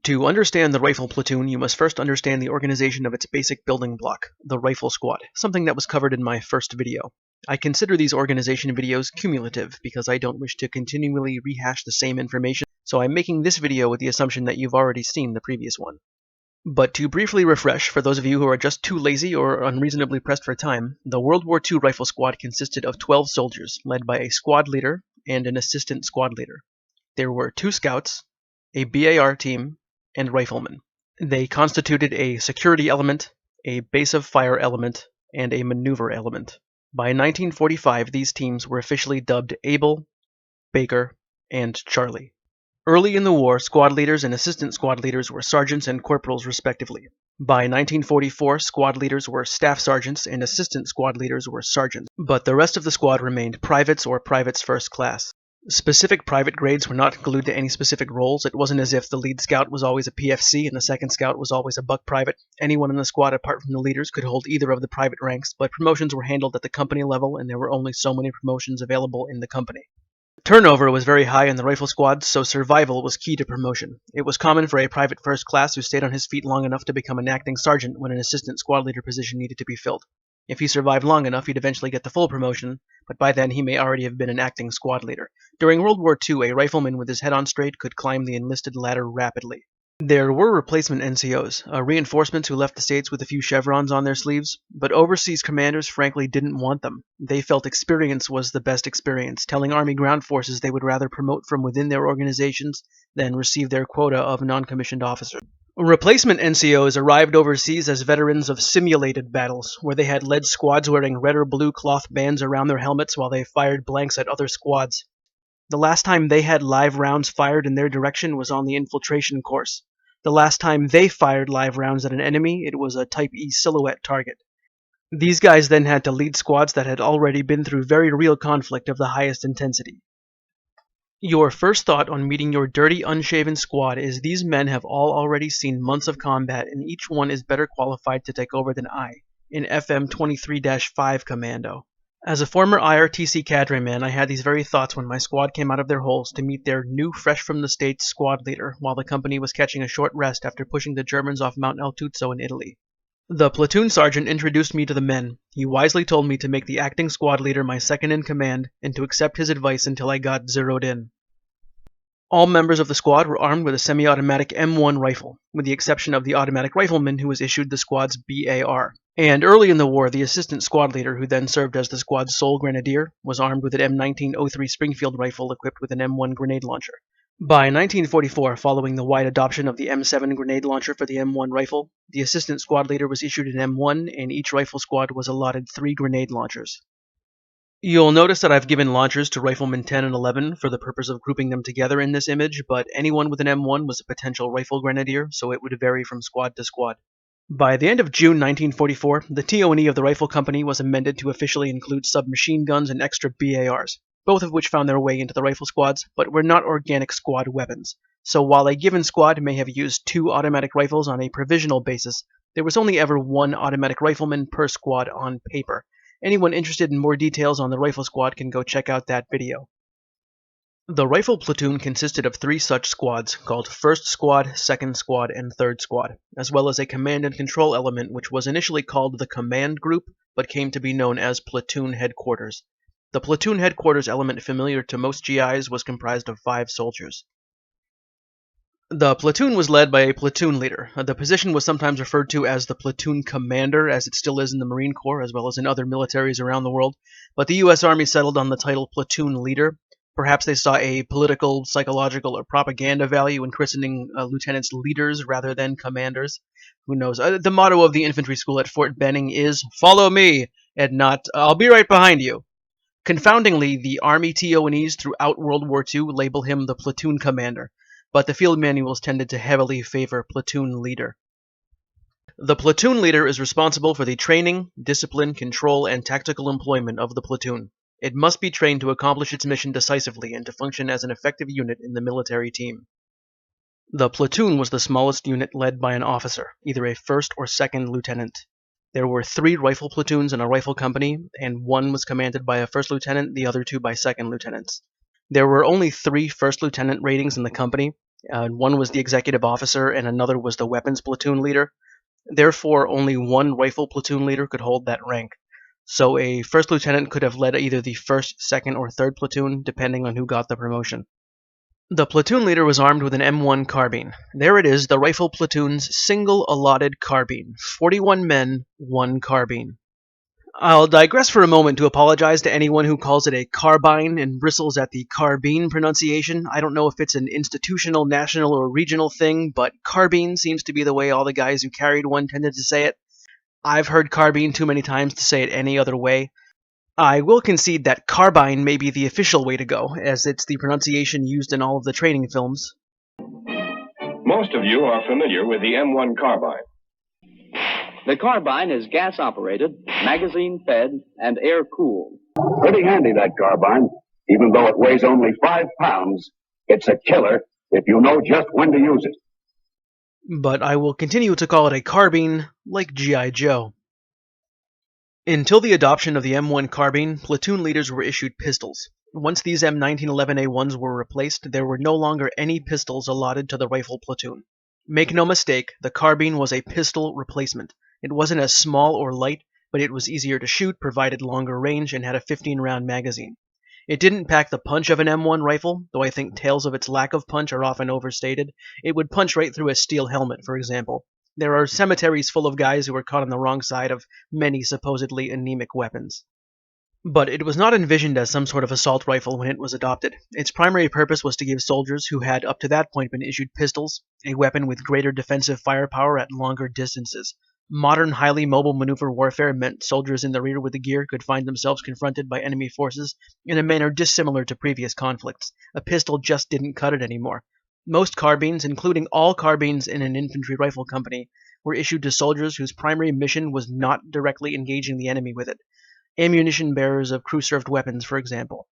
To understand the rifle platoon, you must first understand the organization of its basic building block, the rifle squad, something that was covered in my first video. I consider these organization videos cumulative because I don't wish to continually rehash the same information, so I'm making this video with the assumption that you've already seen the previous one. But to briefly refresh, for those of you who are just too lazy or unreasonably pressed for time, the World War II rifle squad consisted of 12 soldiers, led by a squad leader and an assistant squad leader. There were 2 scouts, a BAR team, and riflemen. They constituted a security element, a base of fire element, and a maneuver element. By 1945, these teams were officially dubbed Able, Baker, and Charlie. Early in the war, squad leaders and assistant squad leaders were sergeants and corporals respectively. By 1944, squad leaders were staff sergeants and assistant squad leaders were sergeants, but the rest of the squad remained privates or privates first class. Specific private grades were not glued to any specific roles. It wasn't as if the lead scout was always a PFC and the second scout was always a buck private. Anyone in the squad apart from the leaders could hold either of the private ranks, but promotions were handled at the company level and there were only so many promotions available in the company. Turnover was very high in the rifle squad, so survival was key to promotion. It was common for a private first class who stayed on his feet long enough to become an acting sergeant when an assistant squad leader position needed to be filled. If he survived long enough, he'd eventually get the full promotion, but by then he may already have been an acting squad leader. During World War II, a rifleman with his head on straight could climb the enlisted ladder rapidly. There were replacement NCOs, reinforcements who left the States with a few chevrons on their sleeves, but overseas commanders frankly didn't want them. They felt experience was the best experience, telling Army ground forces they would rather promote from within their organizations than receive their quota of non-commissioned officers. Replacement NCOs arrived overseas as veterans of simulated battles, where they had led squads wearing red or blue cloth bands around their helmets while they fired blanks at other squads. The last time they had live rounds fired in their direction was on the infiltration course. The last time they fired live rounds at an enemy, it was a Type E silhouette target. These guys then had to lead squads that had already been through very real conflict of the highest intensity. Your first thought on meeting your dirty, unshaven squad is these men have all already seen months of combat and each one is better qualified to take over than I, in FM 23-5 Commando. As a former IRTC cadre man, I had these very thoughts when my squad came out of their holes to meet their new fresh from the States squad leader while the company was catching a short rest after pushing the Germans off Mount El Tuzzo in Italy. The platoon sergeant introduced me to the men. He wisely told me to make the acting squad leader my second in command and to accept his advice until I got zeroed in. All members of the squad were armed with a semi-automatic M1 rifle, with the exception of the automatic rifleman who was issued the squad's BAR. And early in the war, the assistant squad leader, who then served as the squad's sole grenadier, was armed with an M1903 Springfield rifle equipped with an M1 grenade launcher. By 1944, following the wide adoption of the M7 grenade launcher for the M1 rifle, the assistant squad leader was issued an M1 and each rifle squad was allotted 3 grenade launchers. You'll notice that I've given launchers to Riflemen 10 and 11 for the purpose of grouping them together in this image, but anyone with an M1 was a potential rifle grenadier, so it would vary from squad to squad. By the end of June 1944, the TO&E of the rifle company was amended to officially include submachine guns and extra BARs, both of which found their way into the rifle squads, but were not organic squad weapons. So while a given squad may have used 2 automatic rifles on a provisional basis, there was only ever 1 automatic rifleman per squad on paper. Anyone interested in more details on the rifle squad can go check out that video. The rifle platoon consisted of 3 such squads, called 1st Squad, 2nd Squad, and 3rd Squad, as well as a command and control element which was initially called the Command Group, but came to be known as Platoon Headquarters. The Platoon Headquarters element familiar to most GIs was comprised of 5 soldiers. The platoon was led by a platoon leader. The position was sometimes referred to as the platoon commander, as it still is in the Marine Corps as well as in other militaries around the world, but the U.S. Army settled on the title platoon leader. Perhaps they saw a political, psychological, or propaganda value in christening lieutenants leaders rather than commanders. Who knows? The motto of the infantry school at Fort Benning is, "Follow me," and not, "I'll be right behind you." Confoundingly, the Army TO&Es throughout World War II label him the platoon commander, but the field manuals tended to heavily favor platoon leader. The platoon leader is responsible for the training, discipline, control, and tactical employment of the platoon. It must be trained to accomplish its mission decisively and to function as an effective unit in the military team. The platoon was the smallest unit led by an officer, either a 1st or 2nd lieutenant. There were 3 rifle platoons in a rifle company, and 1 was commanded by a 1st lieutenant, the other 2 by 2nd lieutenants. There were only 3 1st lieutenant ratings in the company, One was the executive officer, and another was the weapons platoon leader. Therefore, only one rifle platoon leader could hold that rank. So a first lieutenant could have led either the 1st, 2nd, or 3rd platoon, depending on who got the promotion. The platoon leader was armed with an M1 carbine. There it is, the rifle platoon's single allotted carbine. 41 men, 1 carbine. I'll digress for a moment to apologize to anyone who calls it a carbine and bristles at the carbine pronunciation. I don't know if it's an institutional, national, or regional thing, but carbine seems to be the way all the guys who carried one tended to say it. I've heard carbine too many times to say it any other way. I will concede that carbine may be the official way to go, as it's the pronunciation used in all of the training films. Most of you are familiar with the M1 carbine. The carbine is gas-operated, magazine-fed, and air-cooled. Pretty handy, that carbine. Even though it weighs only 5 pounds, it's a killer if you know just when to use it. But I will continue to call it a carbine, like G.I. Joe. Until the adoption of the M1 carbine, platoon leaders were issued pistols. Once these M1911A1s were replaced, there were no longer any pistols allotted to the rifle platoon. Make no mistake, the carbine was a pistol replacement. It wasn't as small or light, but it was easier to shoot, provided longer range, and had a 15-round magazine. It didn't pack the punch of an M1 rifle, though I think tales of its lack of punch are often overstated. It would punch right through a steel helmet, for example. There are cemeteries full of guys who were caught on the wrong side of many supposedly anemic weapons. But it was not envisioned as some sort of assault rifle when it was adopted. Its primary purpose was to give soldiers who had up to that point been issued pistols, a weapon with greater defensive firepower at longer distances. Modern highly mobile maneuver warfare meant soldiers in the rear with the gear could find themselves confronted by enemy forces in a manner dissimilar to previous conflicts. A pistol just didn't cut it anymore. Most carbines, including all carbines in an infantry rifle company, were issued to soldiers whose primary mission was not directly engaging the enemy with it. Ammunition bearers of crew-served weapons, for example.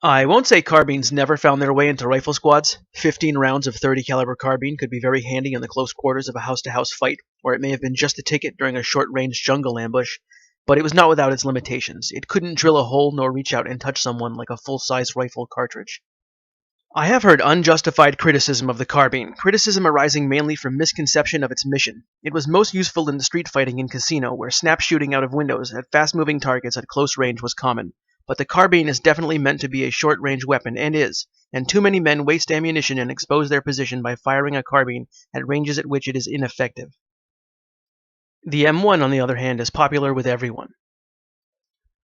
I won't say carbines never found their way into rifle squads. 15 rounds of 30 caliber carbine could be very handy in the close quarters of a house-to-house fight, or it may have been just a ticket during a short-range jungle ambush, but it was not without its limitations. It couldn't drill a hole nor reach out and touch someone like a full-size rifle cartridge. I have heard unjustified criticism of the carbine, criticism arising mainly from misconception of its mission. It was most useful in the street fighting in casino, where snap shooting out of windows at fast-moving targets at close range was common. But the carbine is definitely meant to be a short-range weapon, and is, and too many men waste ammunition and expose their position by firing a carbine at ranges at which it is ineffective. The M1, on the other hand, is popular with everyone.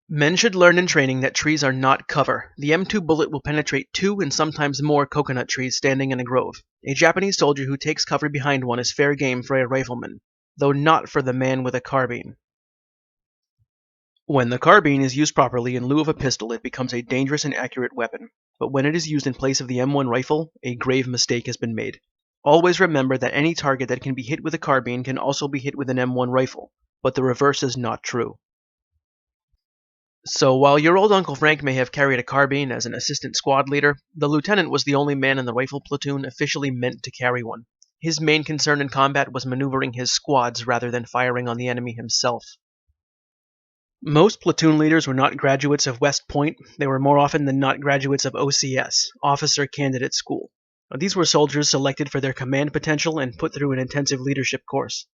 Men should learn in training that trees are not cover. The M2 bullet will penetrate 2 and sometimes more coconut trees standing in a grove. A Japanese soldier who takes cover behind one is fair game for a rifleman, though not for the man with a carbine. When the carbine is used properly in lieu of a pistol, it becomes a dangerous and accurate weapon. But when it is used in place of the M1 rifle, a grave mistake has been made. Always remember that any target that can be hit with a carbine can also be hit with an M1 rifle, but the reverse is not true. So while your old Uncle Frank may have carried a carbine as an assistant squad leader, the lieutenant was the only man in the rifle platoon officially meant to carry one. His main concern in combat was maneuvering his squads rather than firing on the enemy himself. Most platoon leaders were not graduates of West Point. They were more often than not graduates of OCS, Officer Candidate School. These were soldiers selected for their command potential and put through an intensive leadership course.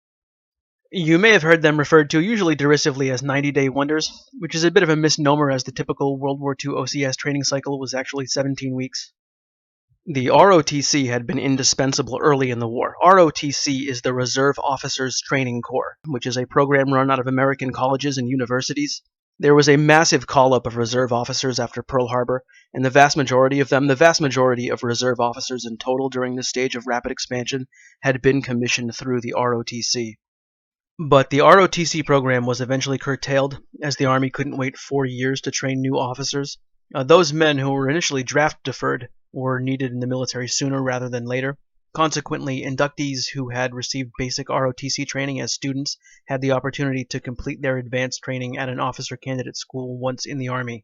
You may have heard them referred to usually derisively as 90-day wonders, which is a bit of a misnomer as the typical World War II OCS training cycle was actually 17 weeks. The ROTC had been indispensable early in the war. ROTC is the Reserve Officers Training Corps, which is a program run out of American colleges and universities. There was a massive call-up of reserve officers after Pearl Harbor, and the vast majority of reserve officers in total during this stage of rapid expansion, had been commissioned through the ROTC. But the ROTC program was eventually curtailed, as the Army couldn't wait 4 years to train new officers. Those men who were initially draft deferred were needed in the military sooner rather than later. Consequently, inductees who had received basic ROTC training as students had the opportunity to complete their advanced training at an officer candidate school once in the Army.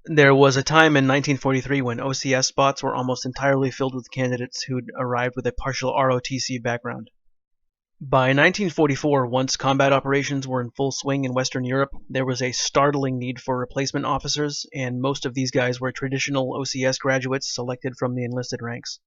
There was a time in 1943 when OCS spots were almost entirely filled with candidates who'd arrived with a partial ROTC background. By 1944, once combat operations were in full swing in Western Europe, there was a startling need for replacement officers, and most of these guys were traditional OCS graduates selected from the enlisted ranks.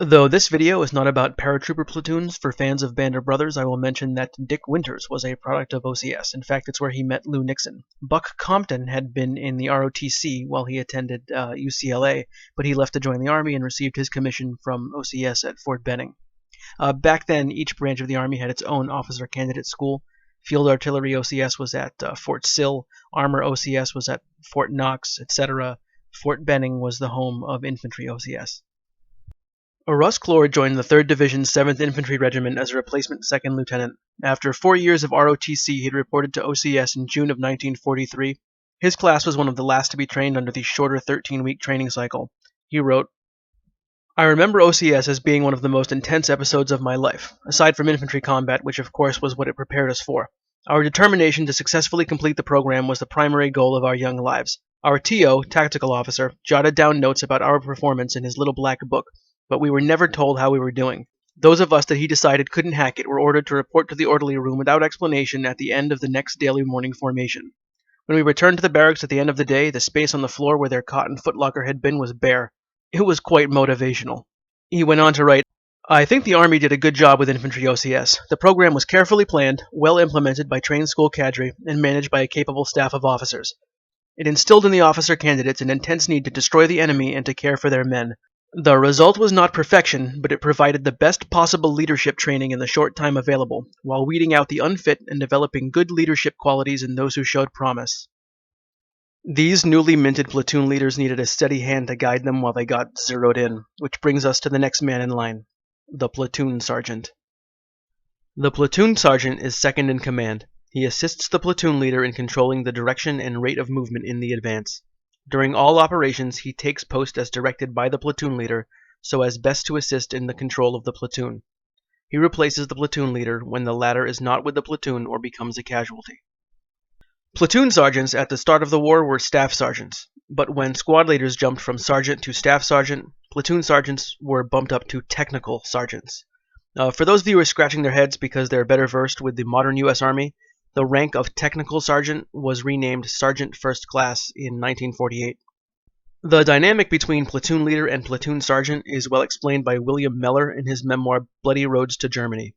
Though this video is not about paratrooper platoons, for fans of Band of Brothers, I will mention that Dick Winters was a product of OCS. In fact, it's where he met Lou Nixon. Buck Compton had been in the ROTC while he attended UCLA, but he left to join the Army and received his commission from OCS at Fort Benning. Back then, each branch of the Army had its own officer candidate school. Field Artillery OCS was at Fort Sill, Armor OCS was at Fort Knox, etc. Fort Benning was the home of Infantry OCS. Russ Clore joined the 3rd Division 7th Infantry Regiment as a replacement 2nd Lieutenant. After 4 years of ROTC, he had reported to OCS in June of 1943. His class was one of the last to be trained under the shorter 13-week training cycle. He wrote, "I remember OCS as being one of the most intense episodes of my life, aside from infantry combat, which of course was what it prepared us for. Our determination to successfully complete the program was the primary goal of our young lives. Our TO, tactical officer, jotted down notes about our performance in his little black book, but we were never told how we were doing. Those of us that he decided couldn't hack it were ordered to report to the orderly room without explanation at the end of the next daily morning formation. When we returned to the barracks at the end of the day, the space on the floor where their cot and footlocker had been was bare. It was quite motivational." He went on to write, "I think the Army did a good job with Infantry OCS. The program was carefully planned, well implemented by trained school cadre, and managed by a capable staff of officers. It instilled in the officer candidates an intense need to destroy the enemy and to care for their men. The result was not perfection, but it provided the best possible leadership training in the short time available, while weeding out the unfit and developing good leadership qualities in those who showed promise." These newly minted platoon leaders needed a steady hand to guide them while they got zeroed in, which brings us to the next man in line, the Platoon Sergeant. The Platoon Sergeant is second in command. He assists the platoon leader in controlling the direction and rate of movement in the advance. During all operations, he takes post as directed by the platoon leader, so as best to assist in the control of the platoon. He replaces the platoon leader when the latter is not with the platoon or becomes a casualty. Platoon sergeants at the start of the war were staff sergeants, but when squad leaders jumped from sergeant to staff sergeant, platoon sergeants were bumped up to technical sergeants. For those viewers scratching their heads because they're better versed with the modern U.S. Army, the rank of technical sergeant was renamed Sergeant First Class in 1948. The dynamic between platoon leader and platoon sergeant is well explained by William Meller in his memoir Bloody Roads to Germany.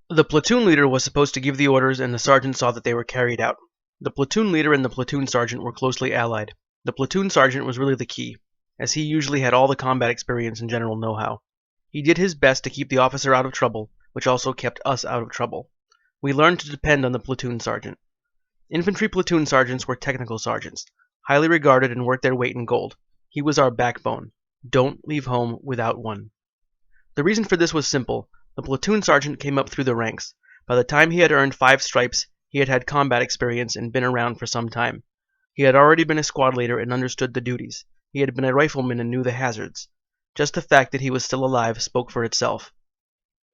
The platoon leader was supposed to give the orders, and the sergeant saw that they were carried out. The platoon leader and the platoon sergeant were closely allied. The platoon sergeant was really the key, as he usually had all the combat experience and general know-how. He did his best to keep the officer out of trouble, which also kept us out of trouble. We learned to depend on the platoon sergeant. Infantry platoon sergeants were technical sergeants, highly regarded and worth their weight in gold. He was our backbone. Don't leave home without one. The reason for this was simple. The platoon sergeant came up through the ranks. By the time he had earned 5 stripes, he had had combat experience and been around for some time. He had already been a squad leader and understood the duties. He had been a rifleman and knew the hazards. Just the fact that he was still alive spoke for itself.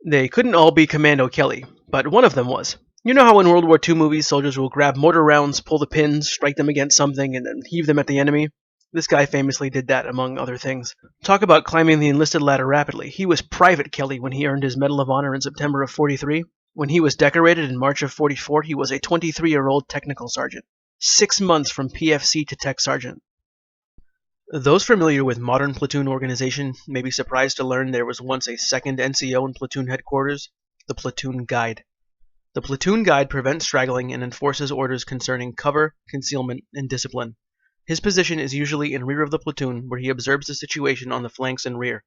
They couldn't all be Commando Kelly, but one of them was. You know how in World War II movies soldiers will grab mortar rounds, pull the pins, strike them against something, and then heave them at the enemy? This guy famously did that, among other things. Talk about climbing the enlisted ladder rapidly. He was Private Kelly when he earned his Medal of Honor in September of '43. When he was decorated in March of '44, he was a 23-year-old technical sergeant. 6 months from PFC to tech sergeant. Those familiar with modern platoon organization may be surprised to learn there was once a second NCO in Platoon Headquarters, the Platoon Guide. The Platoon Guide prevents straggling and enforces orders concerning cover, concealment, and discipline. His position is usually in rear of the platoon, where he observes the situation on the flanks and rear.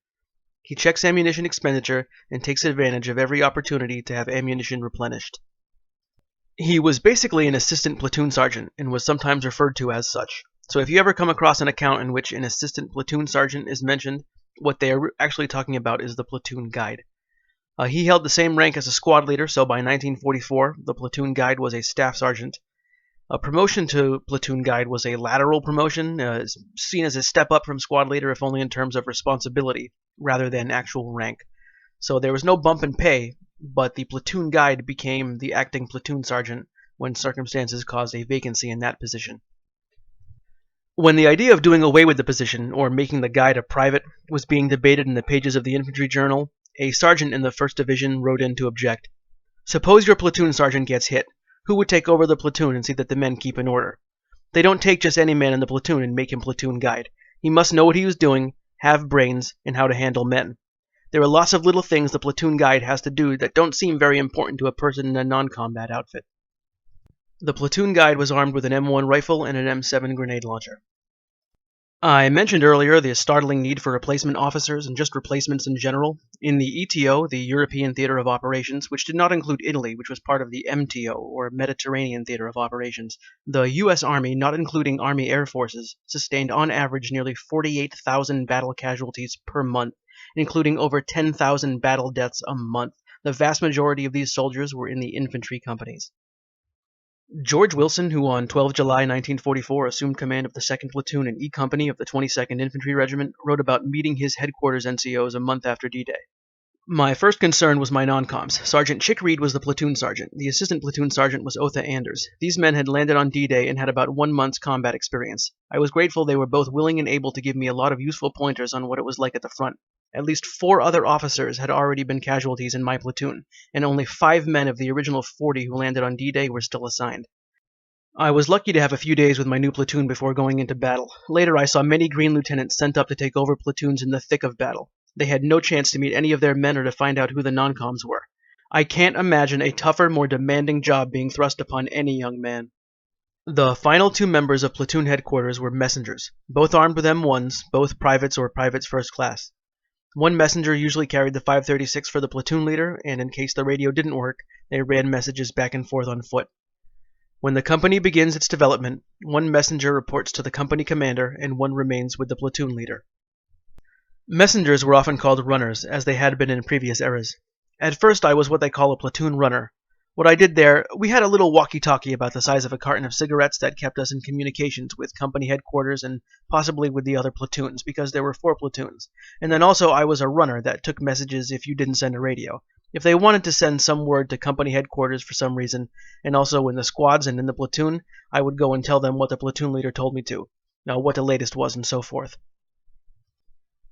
He checks ammunition expenditure and takes advantage of every opportunity to have ammunition replenished. He was basically an assistant platoon sergeant and was sometimes referred to as such. So if you ever come across an account in which an assistant platoon sergeant is mentioned, what they are actually talking about is the Platoon Guide. He held the same rank as a squad leader, so by 1944, the Platoon Guide was a staff sergeant. A promotion to Platoon Guide was a lateral promotion, seen as a step up from squad leader, if only in terms of responsibility, rather than actual rank. So there was no bump in pay, but the Platoon Guide became the acting platoon sergeant when circumstances caused a vacancy in that position. When the idea of doing away with the position, or making the guide a private, was being debated in the pages of the Infantry Journal, a sergeant in the 1st Division wrote in to object. Suppose your platoon sergeant gets hit. Who would take over the platoon and see that the men keep in order? They don't take just any man in the platoon and make him platoon guide. He must know what he was doing, have brains, and how to handle men. There are lots of little things the platoon guide has to do that don't seem very important to a person in a non-combat outfit. The platoon guide was armed with an M1 rifle and an M7 grenade launcher. I mentioned earlier the startling need for replacement officers and just replacements in general. In the ETO, the European Theater of Operations, which did not include Italy, which was part of the MTO, or Mediterranean Theater of Operations, the U.S. Army, not including Army Air Forces, sustained on average nearly 48,000 battle casualties per month, including over 10,000 battle deaths a month. The vast majority of these soldiers were in the infantry companies. George Wilson, who on 12 July 1944 assumed command of the 2nd Platoon and E Company of the 22nd Infantry Regiment, wrote about meeting his headquarters NCOs a month after D-Day. My first concern was my non-coms. Sergeant Chick Reed was the platoon sergeant. The assistant platoon sergeant was Otha Anders. These men had landed on D-Day and had about 1 month's combat experience. I was grateful they were both willing and able to give me a lot of useful pointers on what it was like at the front. At least 4 other officers had already been casualties in my platoon, and only 5 men of the original 40 who landed on D-Day were still assigned. I was lucky to have a few days with my new platoon before going into battle. Later I saw many green lieutenants sent up to take over platoons in the thick of battle. They had no chance to meet any of their men or to find out who the non-coms were. I can't imagine a tougher, more demanding job being thrust upon any young man. The final 2 members of Platoon Headquarters were messengers, both armed with M1s, both privates or privates first class. One messenger usually carried the 536 for the platoon leader, and in case the radio didn't work, they ran messages back and forth on foot. When the company begins its development, one messenger reports to the company commander and one remains with the platoon leader. Messengers were often called runners, as they had been in previous eras. At first I was what they call a platoon runner. What I did there, we had a little walkie-talkie about the size of a carton of cigarettes that kept us in communications with company headquarters and possibly with the other platoons, because there were 4 platoons. And then also I was a runner that took messages if you didn't send a radio. If they wanted to send some word to company headquarters for some reason, and also in the squads and in the platoon, I would go and tell them what the platoon leader told me to, what the latest was, and so forth.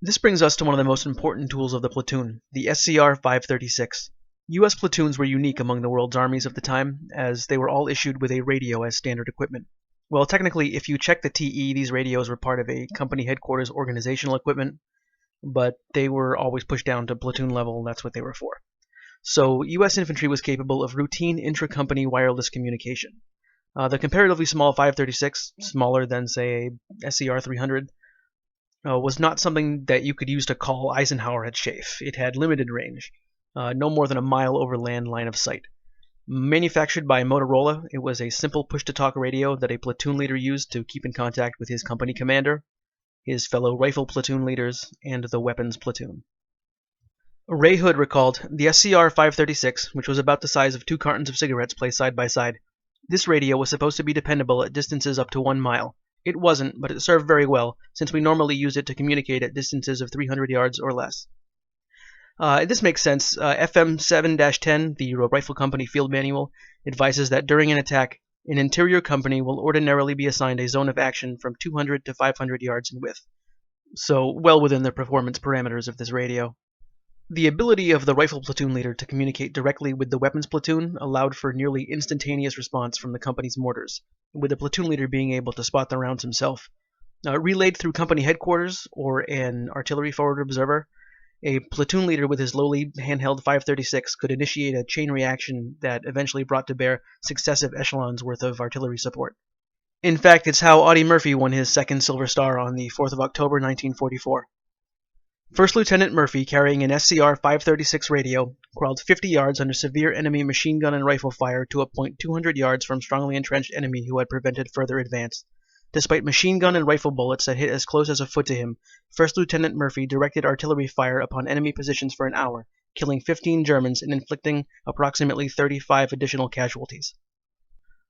This brings us to one of the most important tools of the platoon, the SCR-536. U.S. platoons were unique among the world's armies of the time, as they were all issued with a radio as standard equipment. Well, technically, if you check the TE, these radios were part of a company headquarters organizational equipment, but they were always pushed down to platoon level, and that's what they were for. So, U.S. infantry was capable of routine intra-company wireless communication. The comparatively small 536, smaller than, say, a SCR-300, was not something that you could use to call Eisenhower at chafe. It had limited range, no more than a mile over land line of sight. Manufactured by Motorola, it was a simple push-to-talk radio that a platoon leader used to keep in contact with his company commander, his fellow rifle platoon leaders, and the weapons platoon. Ray Hood recalled, the SCR-536, which was about the size of 2 cartons of cigarettes placed side by side. This radio was supposed to be dependable at distances up to 1 mile. It wasn't, but it served very well, since we normally use it to communicate at distances of 300 yards or less. This makes sense. FM 7-10, the Rifle Company Field Manual, advises that during an attack, an interior company will ordinarily be assigned a zone of action from 200 to 500 yards in width, so well within the performance parameters of this radio. The ability of the rifle platoon leader to communicate directly with the weapons platoon allowed for nearly instantaneous response from the company's mortars, with the platoon leader being able to spot the rounds himself. Relayed through company headquarters or an artillery forward observer, a platoon leader with his lowly handheld 536 could initiate a chain reaction that eventually brought to bear successive echelons worth of artillery support. In fact, it's how Audie Murphy won his 2nd Silver Star on the 4th of October 1944. First Lieutenant Murphy, carrying an SCR-536 radio, crawled 50 yards under severe enemy machine gun and rifle fire to a point 200 yards from strongly entrenched enemy who had prevented further advance. Despite machine gun and rifle bullets that hit as close as a foot to him, First Lieutenant Murphy directed artillery fire upon enemy positions for an hour, killing 15 Germans and inflicting approximately 35 additional casualties.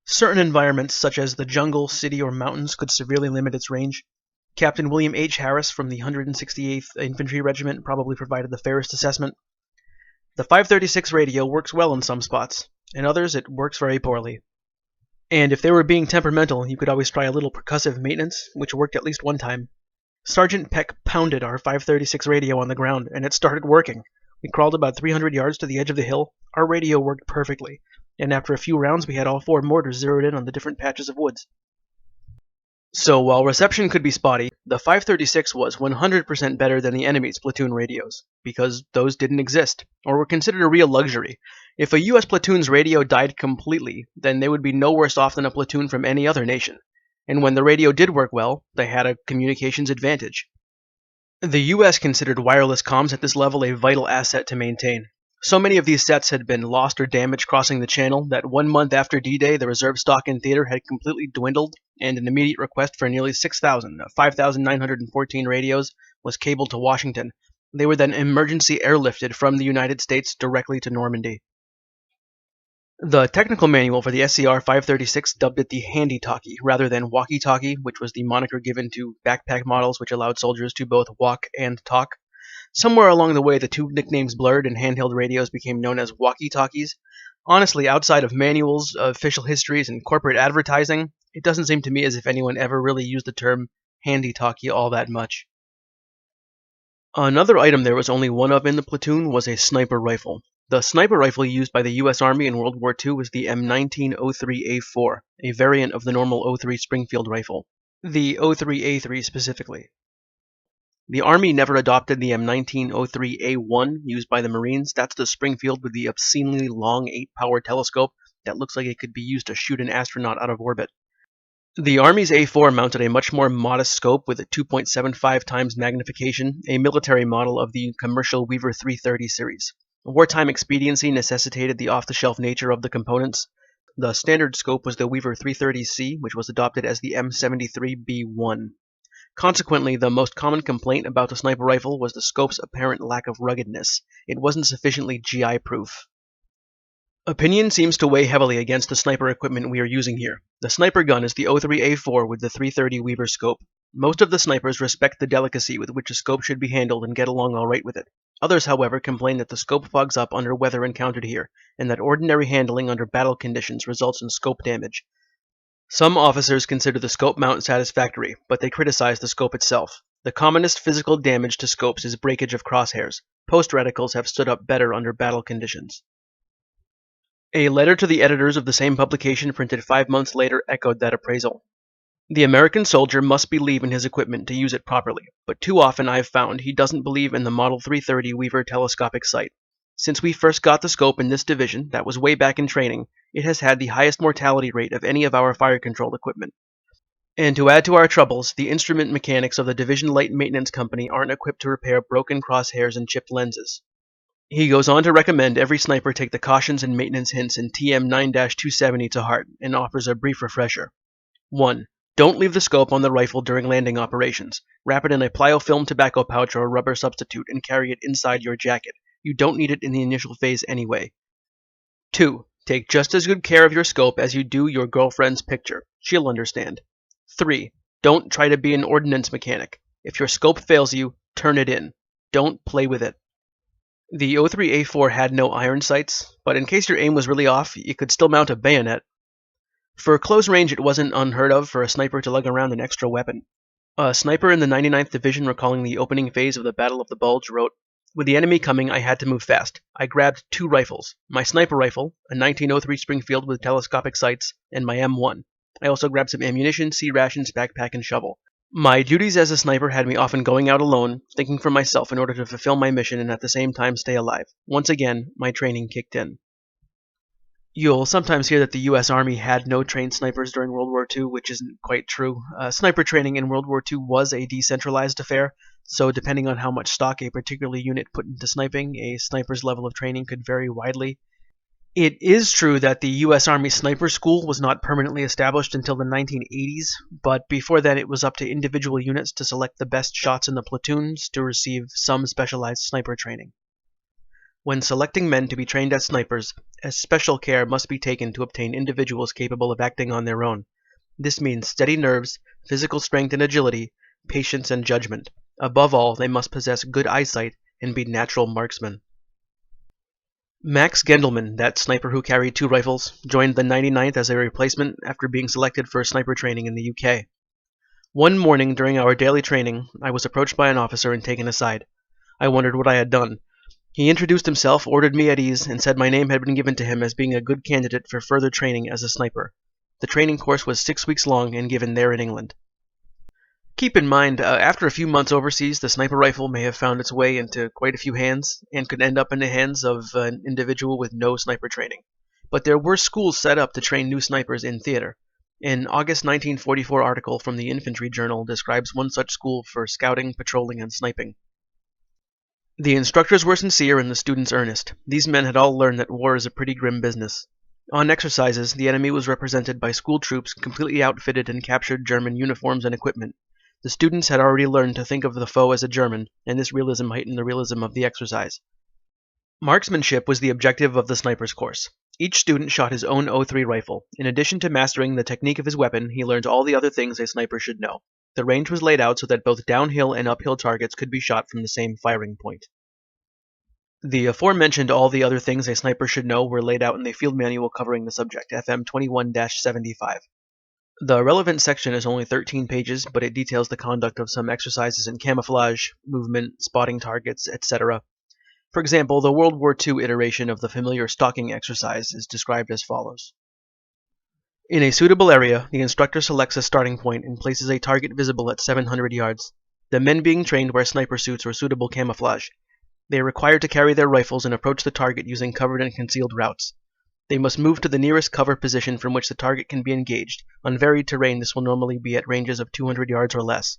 Certain environments, such as the jungle, city, or mountains, could severely limit its range. Captain William H. Harris from the 168th Infantry Regiment probably provided the fairest assessment. The 536 radio works well in some spots. In others, it works very poorly. And if they were being temperamental, you could always try a little percussive maintenance, which worked at least one time. Sergeant Peck pounded our 536 radio on the ground, and it started working. We crawled about 300 yards to the edge of the hill. Our radio worked perfectly, and after a few rounds we had all 4 mortars zeroed in on the different patches of woods. So while reception could be spotty, the 536 was 100% better than the enemy's platoon radios, because those didn't exist, or were considered a real luxury. If a US platoon's radio died completely, then they would be no worse off than a platoon from any other nation. And when the radio did work well, they had a communications advantage. The US considered wireless comms at this level a vital asset to maintain. So many of these sets had been lost or damaged crossing the channel that 1 month after D-Day the reserve stock in theater had completely dwindled, and an immediate request for nearly 5,914 radios was cabled to Washington. They were then emergency airlifted from the United States directly to Normandy. The technical manual for the SCR-536 dubbed it the handy-talkie rather than walkie-talkie, which was the moniker given to backpack models which allowed soldiers to both walk and talk. Somewhere along the way, the two nicknames blurred and handheld radios became known as walkie-talkies. Honestly, outside of manuals, official histories, and corporate advertising, it doesn't seem to me as if anyone ever really used the term handy-talkie all that much. Another item there was only one of in the platoon was a sniper rifle. The sniper rifle used by the U.S. Army in World War II was the M1903A4, a variant of the normal 03 Springfield rifle. The 03A3 specifically. The Army never adopted the M1903A1 used by the Marines. That's the Springfield with the obscenely long 8-power telescope that looks like it could be used to shoot an astronaut out of orbit. The Army's A4 mounted a much more modest scope with a 2.75 times magnification, a military model of the commercial Weaver 330 series. Wartime expediency necessitated the off-the-shelf nature of the components. The standard scope was the Weaver 330C, which was adopted as the M73B1. Consequently, the most common complaint about the sniper rifle was the scope's apparent lack of ruggedness. It wasn't sufficiently GI-proof. Opinion seems to weigh heavily against the sniper equipment we are using here. The sniper gun is the 03A4 with the 330 Weaver scope. Most of the snipers respect the delicacy with which a scope should be handled and get along all right with it. Others, however, complain that the scope fogs up under weather encountered here, and that ordinary handling under battle conditions results in scope damage. Some officers consider the scope mount satisfactory, but they criticize the scope itself. The commonest physical damage to scopes is breakage of crosshairs. Post reticles have stood up better under battle conditions. A letter to the editors of the same publication printed 5 months later echoed that appraisal. The American soldier must believe in his equipment to use it properly, but too often I've found he doesn't believe in the Model 330 Weaver telescopic sight. Since we first got the scope in this division, that was way back in training, it has had the highest mortality rate of any of our fire control equipment. And to add to our troubles, the instrument mechanics of the Division Light Maintenance Company aren't equipped to repair broken crosshairs and chipped lenses. He goes on to recommend every sniper take the cautions and maintenance hints in TM 9-270 to heart, and offers a brief refresher. 1. Don't leave the scope on the rifle during landing operations. Wrap it in a pliofilm tobacco pouch or a rubber substitute and carry it inside your jacket. You don't need it in the initial phase anyway. 2. Take just as good care of your scope as you do your girlfriend's picture. She'll understand. 3. Don't try to be an ordnance mechanic. If your scope fails you, turn it in. Don't play with it. The 03A4 had no iron sights, but in case your aim was really off, you could still mount a bayonet. For close range, it wasn't unheard of for a sniper to lug around an extra weapon. A sniper in the 99th Division recalling the opening phase of the Battle of the Bulge wrote, "With the enemy coming, I had to move fast. I grabbed 2 rifles, my sniper rifle, a 1903 Springfield with telescopic sights, and my M1. I also grabbed some ammunition, sea rations, backpack, and shovel. My duties as a sniper had me often going out alone, thinking for myself in order to fulfill my mission and at the same time stay alive. Once again, my training kicked in." You'll sometimes hear that the U.S. Army had no trained snipers during World War II, which isn't quite true. Sniper training in World War II was a decentralized affair, so depending on how much stock a particular unit put into sniping, a sniper's level of training could vary widely. It is true that the U.S. Army Sniper School was not permanently established until the 1980s, but before then it was up to individual units to select the best shots in the platoons to receive some specialized sniper training. When selecting men to be trained as snipers, special care must be taken to obtain individuals capable of acting on their own. This means steady nerves, physical strength and agility, patience and judgment. Above all, they must possess good eyesight and be natural marksmen. Max Gendelman, that sniper who carried 2 rifles, joined the 99th as a replacement after being selected for sniper training in the UK. One morning during our daily training, I was approached by an officer and taken aside. I wondered what I had done. He introduced himself, ordered me at ease, and said my name had been given to him as being a good candidate for further training as a sniper. The training course was 6 weeks long and given there in England. Keep in mind, after a few months overseas, the sniper rifle may have found its way into quite a few hands, and could end up in the hands of an individual with no sniper training. But there were schools set up to train new snipers in theater. An August 1944 article from the Infantry Journal describes one such school for scouting, patrolling, and sniping. The instructors were sincere and the students earnest. These men had all learned that war is a pretty grim business. On exercises, the enemy was represented by school troops completely outfitted in captured German uniforms and equipment. The students had already learned to think of the foe as a German, and this realism heightened the realism of the exercise. Marksmanship was the objective of the sniper's course. Each student shot his own .03 rifle. In addition to mastering the technique of his weapon, he learned all the other things a sniper should know. The range was laid out so that both downhill and uphill targets could be shot from the same firing point. The aforementioned all the other things a sniper should know were laid out in the field manual covering the subject, FM 21-75. The relevant section is only 13 pages, but it details the conduct of some exercises in camouflage, movement, spotting targets, etc. For example, the World War II iteration of the familiar stalking exercise is described as follows. In a suitable area, the instructor selects a starting point and places a target visible at 700 yards. The men being trained wear sniper suits or suitable camouflage. They are required to carry their rifles and approach the target using covered and concealed routes. They must move to the nearest cover position from which the target can be engaged. On varied terrain, this will normally be at ranges of 200 yards or less.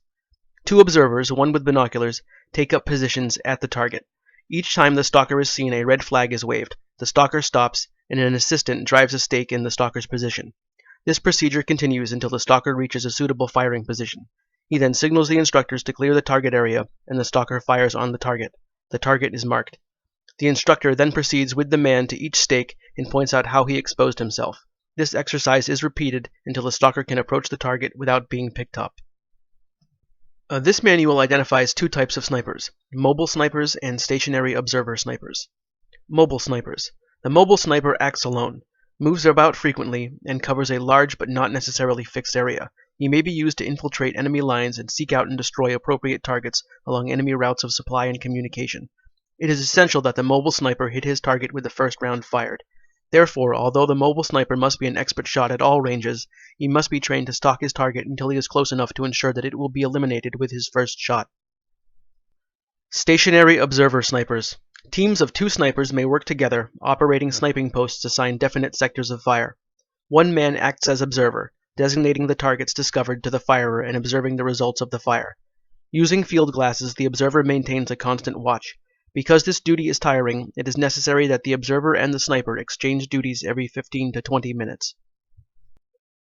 Two observers, one with binoculars, take up positions at the target. Each time the stalker is seen, a red flag is waved. The stalker stops, and an assistant drives a stake in the stalker's position. This procedure continues until the stalker reaches a suitable firing position. He then signals the instructors to clear the target area, and the stalker fires on the target. The target is marked. The instructor then proceeds with the man to each stake and points out how he exposed himself. This exercise is repeated until the stalker can approach the target without being picked up. This manual identifies two types of snipers, mobile snipers and stationary observer snipers. Mobile snipers. The mobile sniper acts alone, moves about frequently, and covers a large but not necessarily fixed area. He may be used to infiltrate enemy lines and seek out and destroy appropriate targets along enemy routes of supply and communication. It is essential that the mobile sniper hit his target with the first round fired. Therefore, although the mobile sniper must be an expert shot at all ranges, he must be trained to stalk his target until he is close enough to ensure that it will be eliminated with his first shot. Stationary observer snipers. Teams of two snipers may work together, operating sniping posts assigned definite sectors of fire. One man acts as observer, designating the targets discovered to the firer and observing the results of the fire. Using field glasses, the observer maintains a constant watch. Because this duty is tiring, it is necessary that the observer and the sniper exchange duties every 15 to 20 minutes.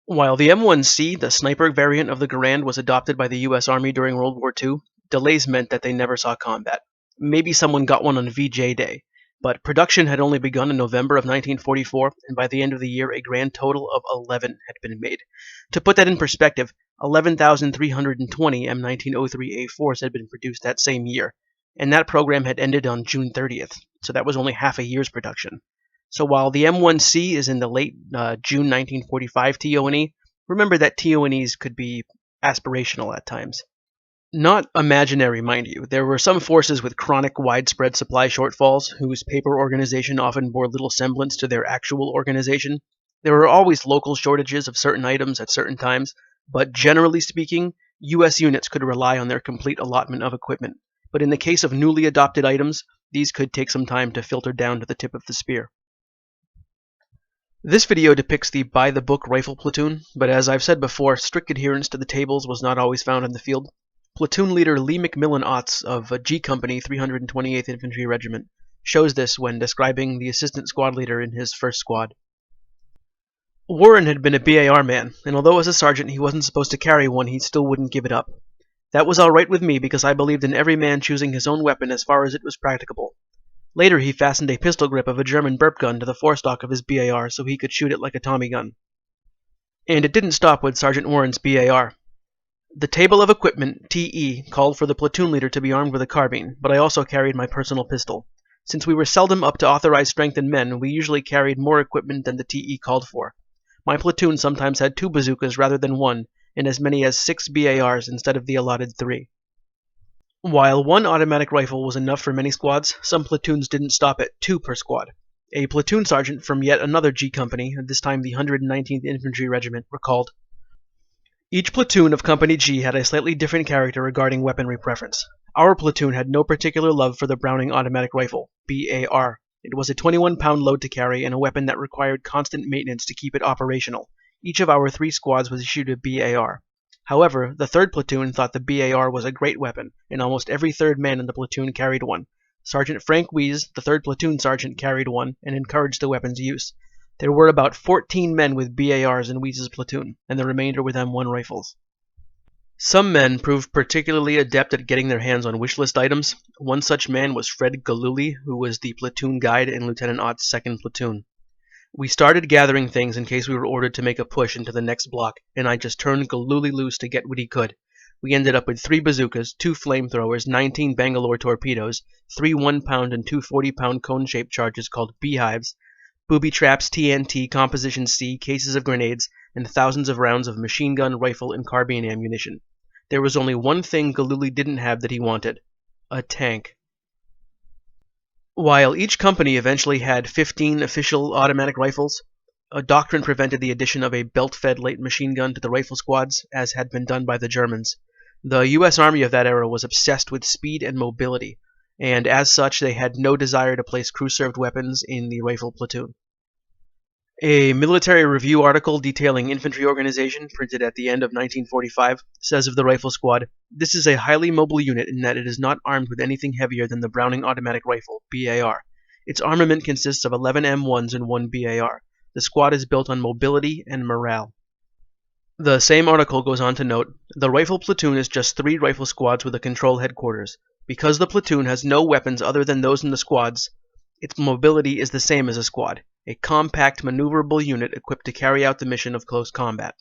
While the M1C, the sniper variant of the Garand, was adopted by the U.S. Army during World War II, delays meant that they never saw combat. Maybe someone got one on VJ Day, but production had only begun in November of 1944, and by the end of the year a grand total of 11 had been made. To put that in perspective, 11,320 M1903A4s had been produced that same year, and that program had ended on June 30th, so that was only half a year's production. So while the M1C is in the late June 1945 TO&E, remember that TO&Es could be aspirational at times. Not imaginary, mind you. There were some forces with chronic widespread supply shortfalls, whose paper organization often bore little semblance to their actual organization. There were always local shortages of certain items at certain times, but generally speaking, U.S. units could rely on their complete allotment of equipment. But in the case of newly adopted items, these could take some time to filter down to the tip of the spear. This video depicts the by-the-book rifle platoon, but as I've said before, strict adherence to the tables was not always found in the field. Platoon Leader Lee McMillan Otts of G Company 328th Infantry Regiment shows this when describing the assistant squad leader in his first squad. Warren had been a BAR man, and although as a sergeant he wasn't supposed to carry one, he still wouldn't give it up. That was all right with me because I believed in every man choosing his own weapon as far as it was practicable. Later he fastened a pistol grip of a German burp gun to the forestock of his BAR so he could shoot it like a Tommy gun. And it didn't stop with Sergeant Warren's BAR. The table of equipment, TE, called for the platoon leader to be armed with a carbine, but I also carried my personal pistol. Since we were seldom up to authorized strength in men, we usually carried more equipment than the TE called for. My platoon sometimes had 2 bazookas rather than 1, and as many as 6 BARs instead of the allotted 3. While 1 automatic rifle was enough for many squads, some platoons didn't stop at 2 per squad. A platoon sergeant from yet another G Company, this time the 119th Infantry Regiment, recalled, Each platoon of Company G had a slightly different character regarding weaponry preference. Our platoon had no particular love for the Browning automatic rifle, BAR. It was a 21-pound load to carry and a weapon that required constant maintenance to keep it operational. Each of our 3 squads was issued a BAR. However, the 3rd platoon thought the BAR was a great weapon, and almost every 3rd man in the platoon carried one. Sergeant Frank Wees, the 3rd Platoon Sergeant, carried one and encouraged the weapon's use. There were about 14 men with BARs in Weese's platoon, and the remainder with M1 rifles. Some men proved particularly adept at getting their hands on wish list items. One such man was Fred Galooly, who was the platoon guide in Lieutenant Ott's 2nd platoon. We started gathering things in case we were ordered to make a push into the next block, and I just turned Galooly loose to get what he could. We ended up with 3 bazookas, 2 flamethrowers, 19 Bangalore torpedoes, 3 1-pound and 2 40-pound cone-shaped charges called beehives, booby traps, TNT, Composition C, cases of grenades, and thousands of rounds of machine gun, rifle, and carbine ammunition. There was only one thing Galooly didn't have that he wanted: a tank. While each company eventually had 15 official automatic rifles, a doctrine prevented the addition of a belt-fed light machine gun to the rifle squads, as had been done by the Germans. The U.S. Army of that era was obsessed with speed and mobility, and as such they had no desire to place crew-served weapons in the rifle platoon. A military review article detailing infantry organization, printed at the end of 1945, says of the rifle squad, "This is a highly mobile unit in that it is not armed with anything heavier than the Browning automatic rifle, BAR. Its armament consists of 11 M1s and 1 BAR. The squad is built on mobility and morale." The same article goes on to note, "The rifle platoon is just 3 rifle squads with a control headquarters. Because the platoon has no weapons other than those in the squads, its mobility is the same as a squad, a compact, maneuverable unit equipped to carry out the mission of close combat."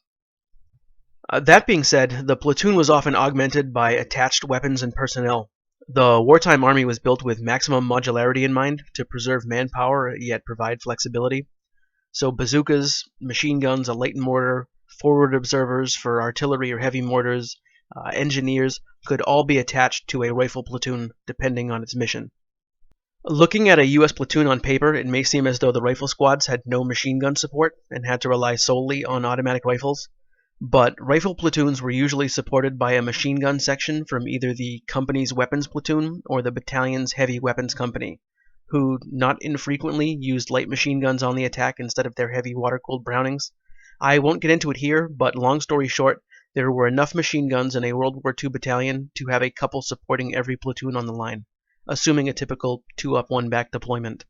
That being said, the platoon was often augmented by attached weapons and personnel. The wartime army was built with maximum modularity in mind, to preserve manpower yet provide flexibility. So bazookas, machine guns, a light mortar, forward observers for artillery or heavy mortars, engineers could all be attached to a rifle platoon depending on its mission. Looking at a U.S. platoon on paper, it may seem as though the rifle squads had no machine gun support and had to rely solely on automatic rifles, but rifle platoons were usually supported by a machine gun section from either the company's weapons platoon or the battalion's heavy weapons company, who not infrequently used light machine guns on the attack instead of their heavy water-cooled Brownings. I won't get into it here, but long story short, there were enough machine guns in a World War II battalion to have a couple supporting every platoon on the line, assuming a typical 2-up 1-back deployment.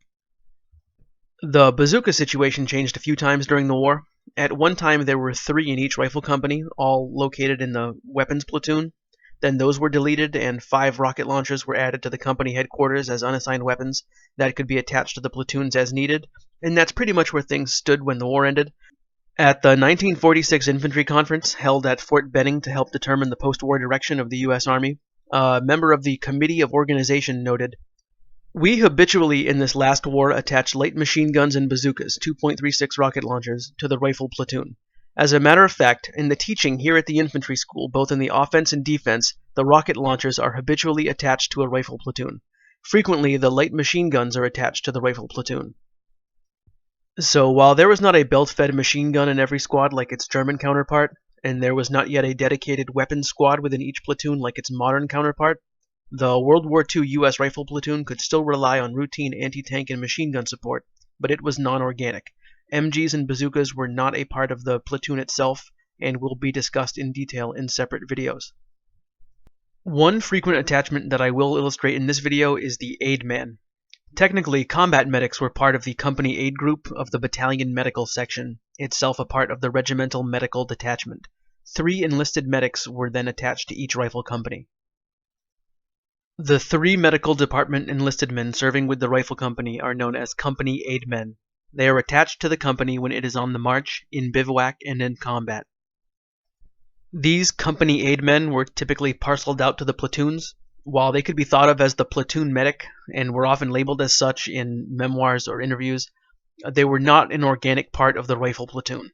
The bazooka situation changed a few times during the war. At one time there were 3 in each rifle company, all located in the weapons platoon. Then those were deleted and 5 rocket launchers were added to the company headquarters as unassigned weapons that could be attached to the platoons as needed, and that's pretty much where things stood when the war ended. At the 1946 Infantry Conference, held at Fort Benning to help determine the post-war direction of the U.S. Army, a member of the Committee of Organization noted, "We habitually in this last war attached light machine guns and bazookas, 2.36 rocket launchers, to the rifle platoon. As a matter of fact, in the teaching here at the infantry school, both in the offense and defense, the rocket launchers are habitually attached to a rifle platoon. Frequently, the light machine guns are attached to the rifle platoon." So while there was not a belt-fed machine gun in every squad like its German counterpart, and there was not yet a dedicated weapons squad within each platoon like its modern counterpart, the World War II U.S. rifle platoon could still rely on routine anti-tank and machine gun support, but it was non-organic. MGs and bazookas were not a part of the platoon itself, and will be discussed in detail in separate videos. One frequent attachment that I will illustrate in this video is the aid man. Technically, combat medics were part of the company aid group of the battalion medical section, itself a part of the regimental medical detachment. 3 enlisted medics were then attached to each rifle company. The 3 medical department enlisted men serving with the rifle company are known as company aid men. They are attached to the company when it is on the march, in bivouac, and in combat. These company aid men were typically parceled out to the platoons. While they could be thought of as the platoon medic, and were often labeled as such in memoirs or interviews, they were not an organic part of the rifle platoon,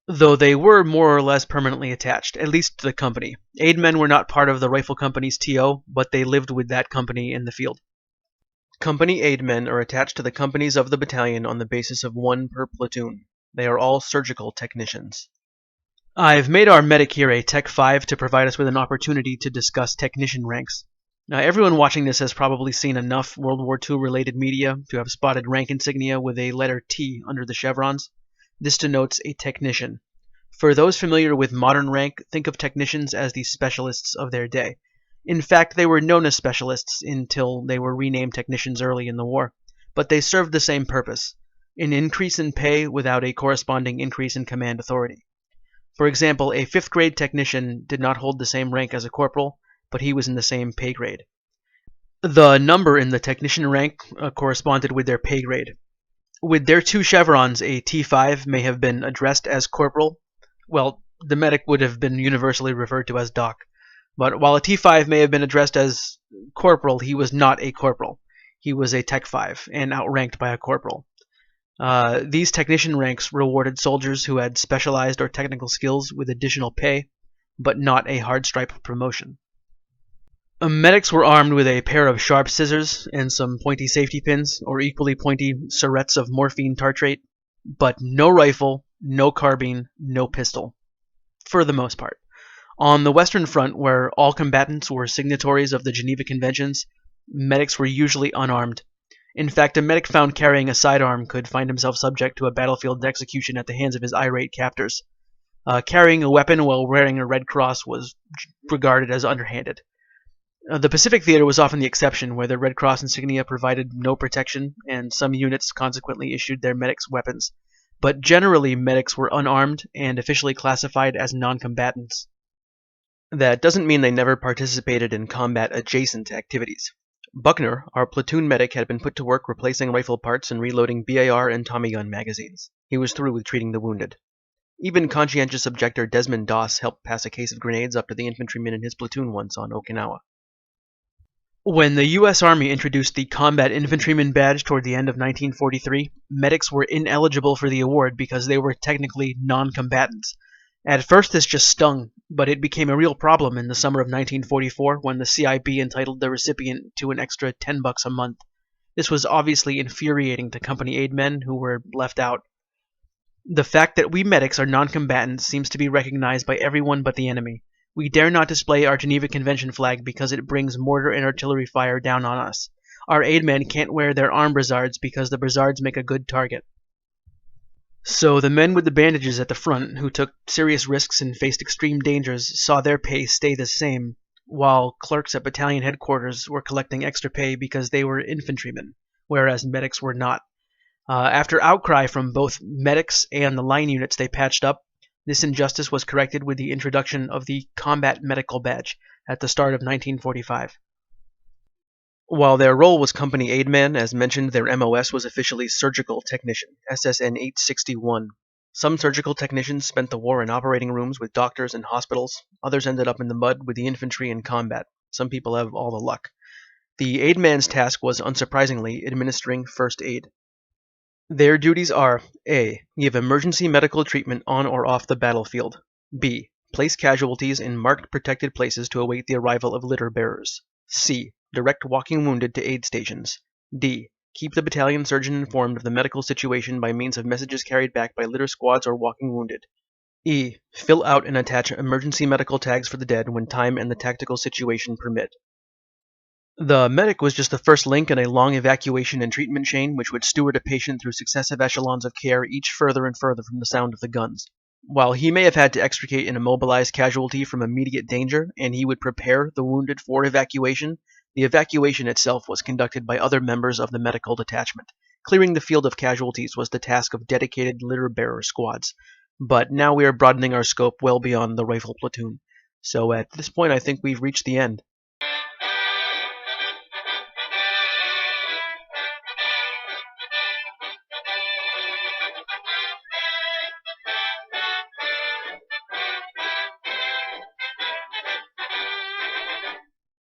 though they were more or less permanently attached, at least to the company. Aid men were not part of the rifle company's TO, but they lived with that company in the field. Company aid men are attached to the companies of the battalion on the basis of 1 per platoon. They are all surgical technicians. I've made our medic here a Tech 5 to provide us with an opportunity to discuss technician ranks. Now, everyone watching this has probably seen enough World War II related media to have spotted rank insignia with a letter T under the chevrons. This denotes a technician. For those familiar with modern rank, think of technicians as the specialists of their day. In fact, they were known as specialists until they were renamed technicians early in the war, but they served the same purpose: an increase in pay without a corresponding increase in command authority. For example, a 5th grade technician did not hold the same rank as a corporal, but he was in the same pay grade. The number in the technician rank corresponded with their pay grade. With their 2 chevrons, a T5 may have been addressed as corporal. Well, the medic would have been universally referred to as Doc. But while a T5 may have been addressed as corporal, he was not a corporal. He was a Tech 5 and outranked by a corporal. These technician ranks rewarded soldiers who had specialized or technical skills with additional pay, but not a hard stripe promotion. Medics were armed with a pair of sharp scissors and some pointy safety pins, or equally pointy serrettes of morphine tartrate, but no rifle, no carbine, no pistol, for the most part. On the Western Front, where all combatants were signatories of the Geneva Conventions, medics were usually unarmed. In fact, a medic found carrying a sidearm could find himself subject to a battlefield execution at the hands of his irate captors. Carrying a weapon while wearing a red cross was regarded as underhanded. The Pacific Theater was often the exception, where the Red Cross insignia provided no protection, and some units consequently issued their medics weapons. But generally, medics were unarmed and officially classified as non-combatants. That doesn't mean they never participated in combat-adjacent activities. Buckner, our platoon medic, had been put to work replacing rifle parts and reloading BAR and Tommy gun magazines. He was through with treating the wounded. Even conscientious objector Desmond Doss helped pass a case of grenades up to the infantryman in his platoon once on Okinawa. When the U.S. Army introduced the Combat Infantryman Badge toward the end of 1943, medics were ineligible for the award because they were technically non-combatants. At first this just stung, but it became a real problem in the summer of 1944 when the CIB entitled the recipient to an extra $10 a month. This was obviously infuriating to company aid men who were left out. The fact that we medics are non-combatants seems to be recognized by everyone but the enemy. We dare not display our Geneva Convention flag because it brings mortar and artillery fire down on us. Our aid men can't wear their arm brassards because the brassards make a good target. So the men with the bandages at the front, who took serious risks and faced extreme dangers, saw their pay stay the same, while clerks at battalion headquarters were collecting extra pay because they were infantrymen, whereas medics were not. After outcry from both medics and the line units they patched up, this injustice was corrected with the introduction of the Combat Medical Badge at the start of 1945. While their role was company aidman, as mentioned, their MOS was officially Surgical Technician, SSN 861. Some surgical technicians spent the war in operating rooms with doctors and hospitals. Others ended up in the mud with the infantry in combat. Some people have all the luck. The aidman's task was, unsurprisingly, administering first aid. Their duties are: A. Give emergency medical treatment on or off the battlefield. B. Place casualties in marked protected places to await the arrival of litter bearers. C. Direct walking wounded to aid stations. D. Keep the battalion surgeon informed of the medical situation by means of messages carried back by litter squads or walking wounded. E. Fill out and attach emergency medical tags for the dead when time and the tactical situation permit. The medic was just the first link in a long evacuation and treatment chain which would steward a patient through successive echelons of care, each further and further from the sound of the guns. While he may have had to extricate an immobilized casualty from immediate danger, and he would prepare the wounded for evacuation, the evacuation itself was conducted by other members of the medical detachment. Clearing the field of casualties was the task of dedicated litter-bearer squads. But now we are broadening our scope well beyond the rifle platoon. So at this point I think we've reached the end.